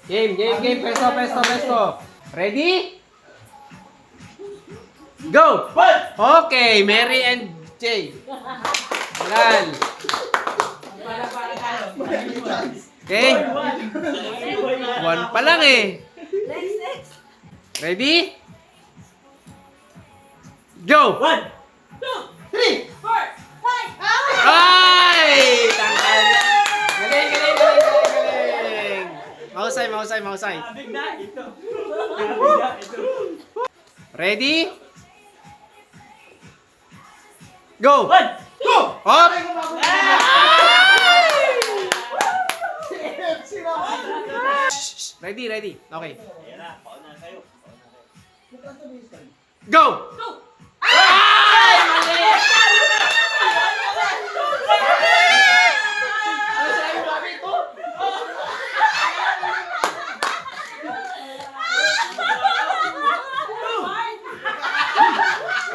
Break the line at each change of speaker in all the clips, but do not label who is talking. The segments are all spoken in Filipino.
Game. Pesto. Ready? Go! Okay, Mary and Jay. Halal. Okay? One pa lang eh.
Next.
Ready? Go!
1, 2, 3, 4, 5.
Ay! Tangkal. Galing. Mahusay.
Bigla ito.
Ready? Go!
1, 2.
Hop! Ready. Okay.
Ayan na, pauna kayo.
Go! Ay! Mali!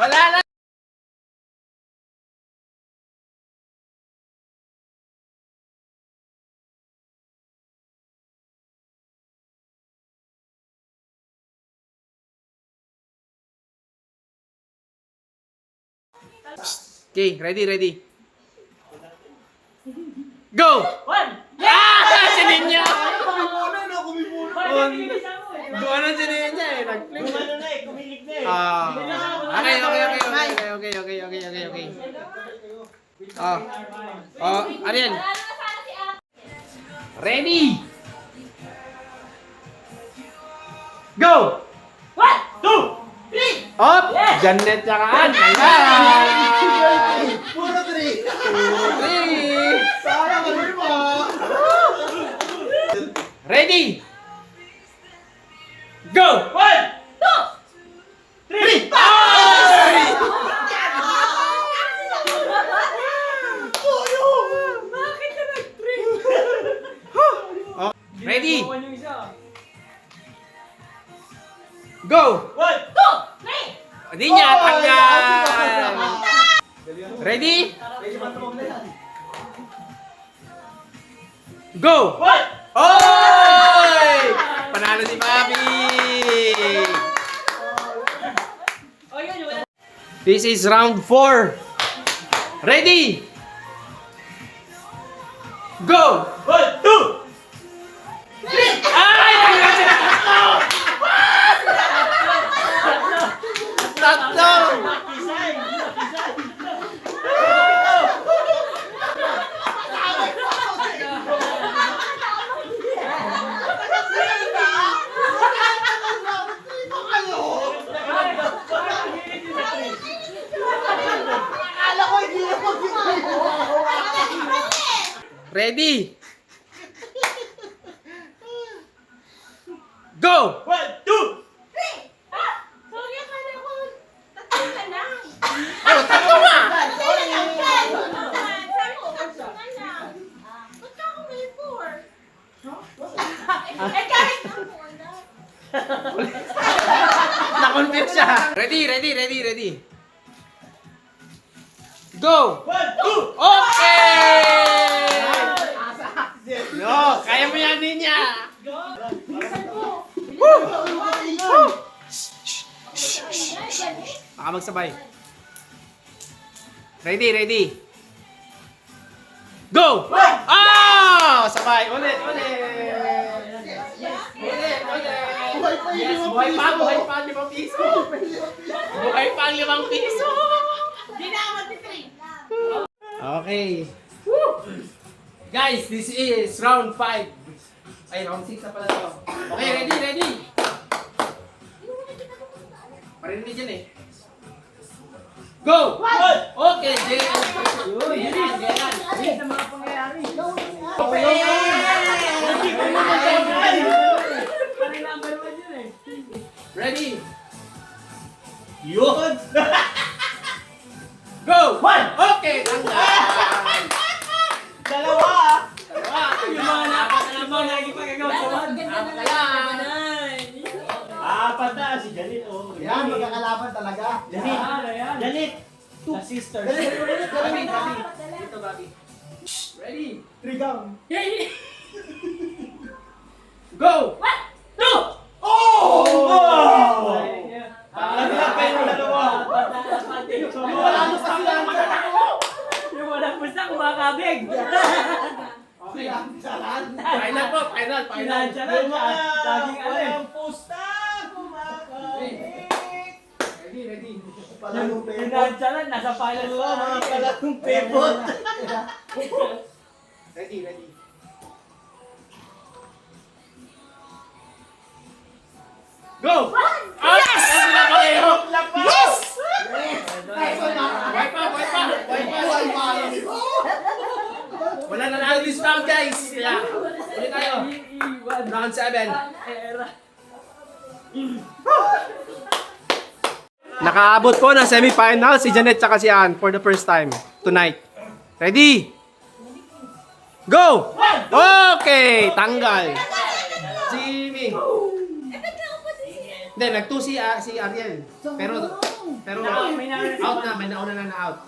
Wala na! Okay, ready. Go!
1.
Si Ninya! Doon na si Ninya eh. Nag-flip.
Gumano na eh, kumilig na eh.
Okay. Ano yan? Ready? Go!
1, 2, 3.
Up! Janet tsaka Ann.
Puro 3.
Three.
Sayang, ano mo?
Ready? Go!
1, 2, 3.
Ay!
Bakit ka nag-3?
Ready? Go!
1, 2, 3.
Hindi niya tanggal. Ready? Go!
1.
Oy! Panalo si Bobby! This is round 4. Ready? Go!
1, 2.
Ay! Tanggal sila tatlo!
Nakisay.
Akala ko hindi na mag-ito.
Ready? Go!
1, 2.
Ano, tatlo nga! Na-confuse siya. Ready. Go!
1, 2.
Okay! No, kaya mo yan, Ninya. Baka magsabay. Ready. Go! Ah! Sabay. Ulit. Yes, buhay pa ang 5 piso. Buhay pa ang 5 piso. Okay. Guys, this is round 5. Ay, round 6 na pala to. Okay, ready. Parinig dyan eh. Go! Okay, Jay. Yan.
mga pangyayari.
Ready?
Yun!
Go!
1!
Okay, tanggal!
Dalawa!
Yung mga
Alam mo, lagi pa gagawa sa 1. Apat na, si Janet. Oh.
Yan, magkakalaban talaga.
Janet! The sisters.
Bobby. Dito, Bobby. Ready?
3 down.
Go!
Oh!
Naglag kayo ng dalawa.
Wala pa sila.
Yung walang pusta kumakabig.
Okay lang, salan.
Final po, final.
Financial lang siya. Laging ano eh.
Walang pusta, kumakabig.
Ready.
Palalong pepot.
Financial lang, nasa final
Oo,
pa.
mga palalong pepot.
Ready. Go! Yes!
Yes!
Buhay pa.
Buhay pa.
Wala na lang this round, guys. Kaya, ulit tayo. Round 7. Nakaabot po ng semifinal si Janet tsaka si Ann for the first time tonight. Ready? Go! Okay! Tanggal. Jimmy. Hindi, nag-2 si Ariel. Pero out na, may nauna na out.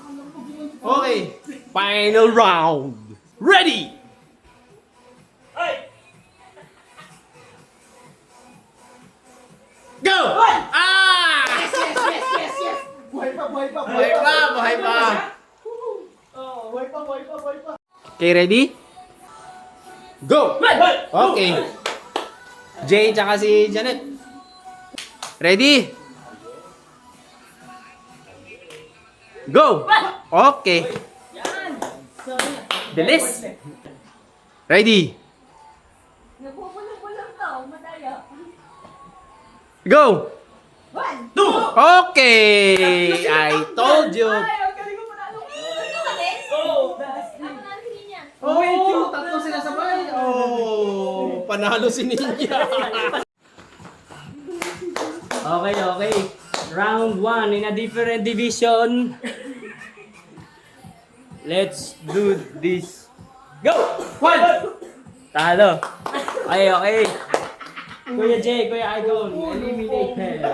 Okay. Final round. Ready! Go! Ah!
Buhay pa.
Buhay pa.
Buhay pa.
Okay, ready? Go! Okay. Jay tsaka si Janet. Ready? Go! Okay. Bilis. Ready?
Nagpupulong-pulong ka, madaya.
Go!
1, 2!
Okay! I told you.
Ay, ang galing mo panalo. Ano ka din?
Oh!
Ako na ang niya.
Oh, tatlo sila sabay. Oh, panalo si Ninja.
Okay. Round 1 in a different division. Let's do this. Go! 1! Talo. Okay. Kuya Jay, Kuya Icon, eliminated.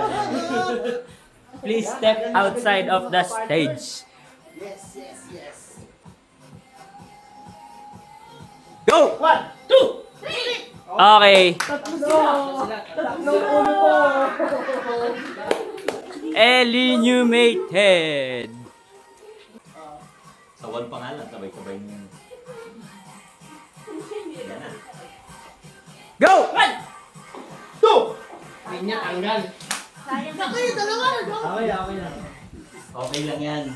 Please step outside of the stage.
Yes.
Go! 1, 2! Okay. Eliminated.
Sawan pa nga lang, sabay-sabay niya.
Go!
2!
Ninya tanggal.
Sayang na.
Okay, dalawa.
Okay na.
Okay lang yan.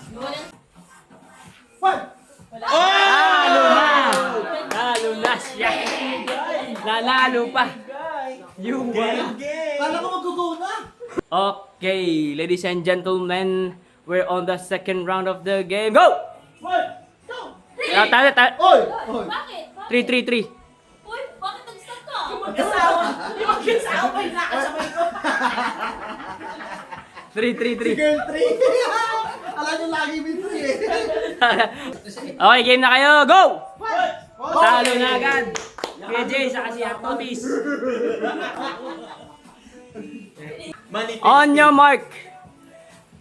1!
Talo na siya. Nanalo pa. You won.
Kala ko mag-go na.
Okay, ladies and gentlemen, we're on the second round of the game. Go!
1, 2,
Talo.
Oy!
Bakit?
3-3-3.
Uy, bakit nag-stop ka?
Mag-asawa. Di mag-asawa pa yung nakasabay ko.
3-3-3.
Girl 3. Alam nyo lagi may 3 eh.
Okay, game na kayo. Go!
1!
Talo na agad. Kuya Jay, saka si Artotis. On your mark.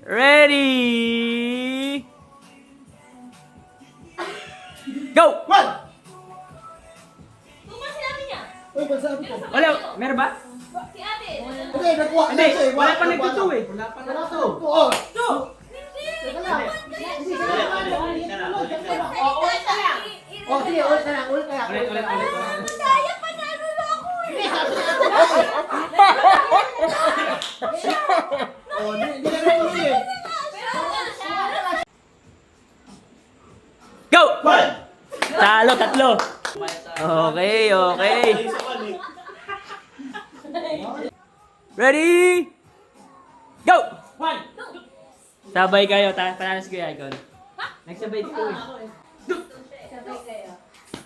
Ready. Go!
1!
Tuma sinabi niya.
Uy, magsabi ko.
Wala, meron ba?
Si ate.
Hindi, nakuha
Hindi,
na siya eh.
wala pa nagtutu eh.
Wala to. Oh!
Hindi.
Teka lang. Hindi, teka lang.
Oh, ulit ka lang.
Oh, sige, ulit na lang. Ulit na lang.
Ulit.
Daya, panalo na ako eh.
Hindi, sabi na ako. Oh, hindi na tuloy eh.
Go! Talo, tatlo. Okay. Ready? Go! Sabay kayo, panalo si Kuya Icon. Nagsabay dito eh.
Sabay kayo.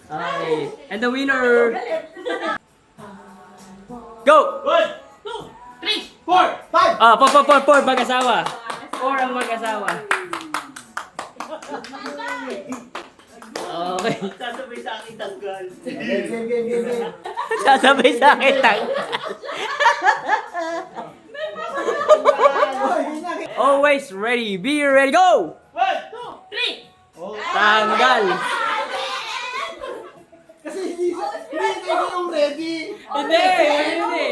Okay. And the winner! Go!
5!
Ah, 4 mag-asawa. 4 ang mag-asawa. Okay.
Sasabay sa akin tanggal.
Game.
Sasabay sa akin tang. Always ready. Be ready. Go!
1, 2, 3!
Tanggal.
Kasi hindi yung ready.
Hindi! Hindi!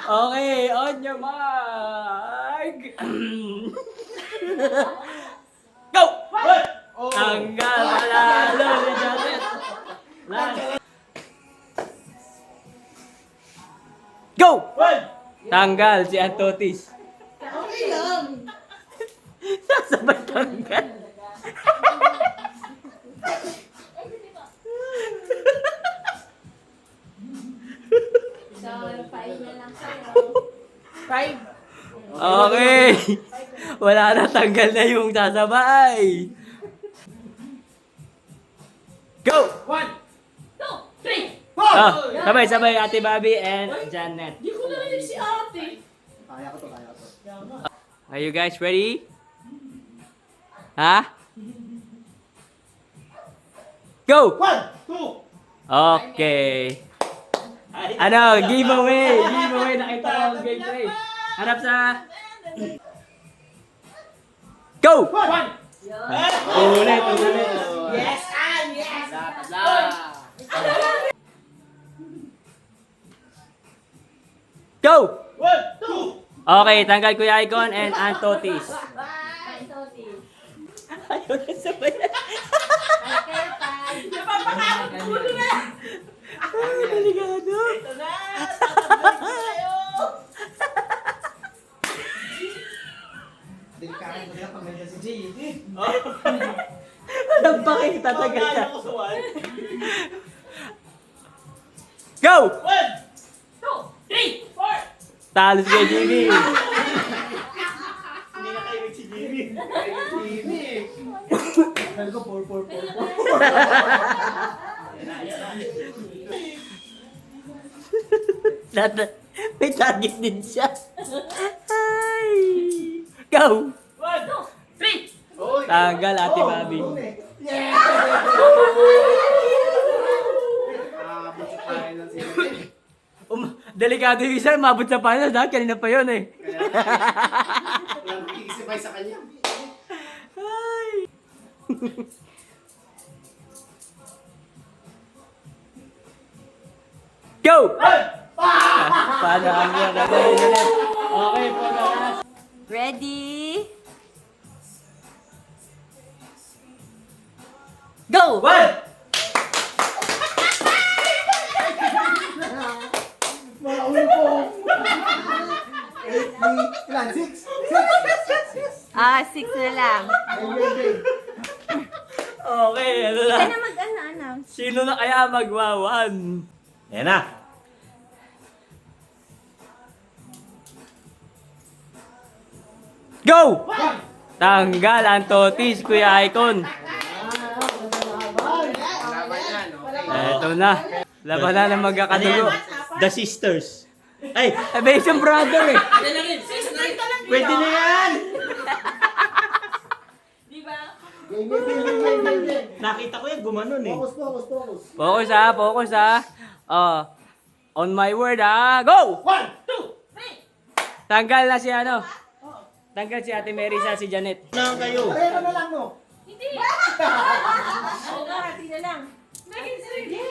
Okay, on your mark! Go! Tanggal palalo ni Janet! Last. Go! Tanggal si Antotis.
Okay lang.
Sasabay tanggal.
So, 5 na lang sa'yo.
Okay. Wala na, tanggal na yung sasabay. Go!
2, 3.
Sabay-sabay Ate Bobby and Janet.
Kaya ko to.
Are you guys ready? Ha? Go!
1, 2.
Okay. Ano, giveaway! Giveaway, nakita ko ang gameplay. Harap sa... Go!
1.
Ulit.
Yes, and yes.
Go!
1, 2.
Okay, tanggal Kuya Icon and Antotis.
Bye, Toti.
Ayaw na sabay.
Bye kayo, bye.
Delikado.
Delikado ko lang pag nandiyan si Jay.
Walang bakit tatagal ka. Go!
2, 3, 4.
Talo si Kuya Jimmy.
Hindi na kayo si Jimmy.
Sabi ko 4, 4, 4, 4.
May target din siya. Ay. Go!
1, 2, 3.
Tanggal Ate Bobby.
Yes!
Delikado yung isa, mabot sa finals ha? Kanina pa yun eh.
Walang kikisipay sa kanya.
Ay. Go! Paano ang yan? Okay po na last.
Ready? Go!
Mga ulo po. 8, ilan? 6? 6.
6 na lang.
Okay, ano na?
Kaya na mag-announce.
Sino na kaya magwawan?
Yan na.
Go! Tanggal ang totis, Kuya Icon. Eto na. Laban na ng magkakadugo.
The Sisters. Ay,
Evasion Brother eh.
pwede na yan. Nakita ko yan, gumanon eh.
Focus, focus, focus.
Focus ha. Oh. On my word ha. Go!
1, 2.
Tanggal na si ano. Tanggal si Ate Mary sa si Janet.
Na kayo.
Ayan na lang, no?
Hindi. Ano na, hati na lang. Hindi,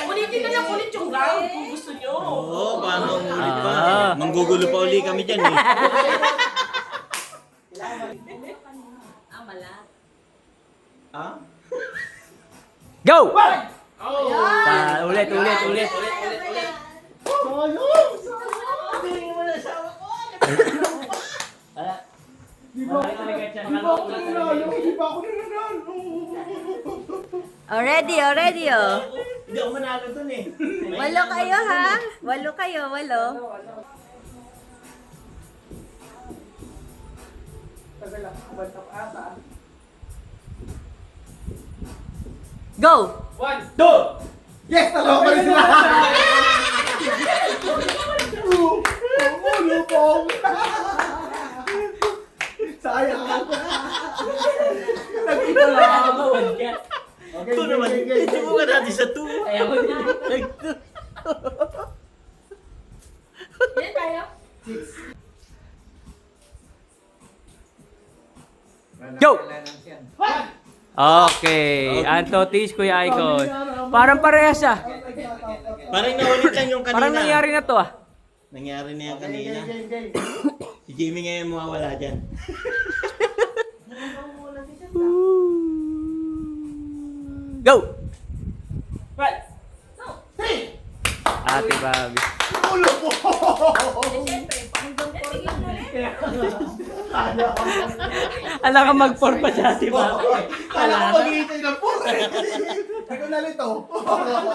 ulitin na lang ulit yung round kung gusto nyo.
Oo, paano ulit pa?
Ah.
Manggugulo pa uli kami dyan eh.
Mala.
Ha?
Go!
Oh!
Ulit.
Di ba ako nanalo? Di ba ako nanalo?
Already.
Hindi ako manalo dun eh.
8 kayo ha? 8 kayo, 8. Go!
1, 2. Yes, talo pa rin sila. Ulo po. Sayang ka. Nagkita lang ako. Okay,
Ito naman, hindi mo ka natin sa 2.
Ayaw ko na.
Yan tayo.
Go! Okay. Antotis, Kuya Icon. Parang parehas ah.
Parang naulit lang yung kanina.
Parang nangyari na to ah.
Nangyari na yan kanina. Si Jimmy ngayon mawawala dyan.
Go!
Right. So,
Ate Bobby. Alam ka mag-4 pa siya, Ate Bobby.
Kala ko mag-iintay ng puro eh. Ikaw na lito.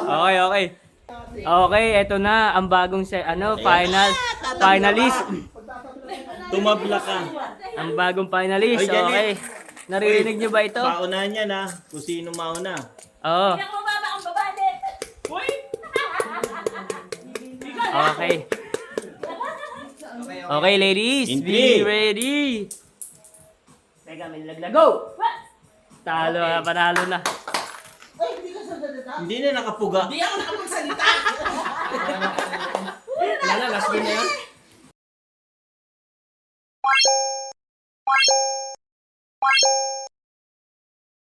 Okay, okay. Okay, eto na ang bagong finalist.
Tumabla ka.
Ang bagong finalist.
Oy, Janet.
Okay. Naririnig niyo ba ito?
Paunahan yan ha. Kung sino mauna.
Oo.
hindi ako mababa ang babae. Uy!
Okay. Okay, ladies.
In
Be
3.
ready. Teka, may laglag. Go! Talo na, panalo na.
Hindi na nakapuga.
Hindi ako nakapagsalita.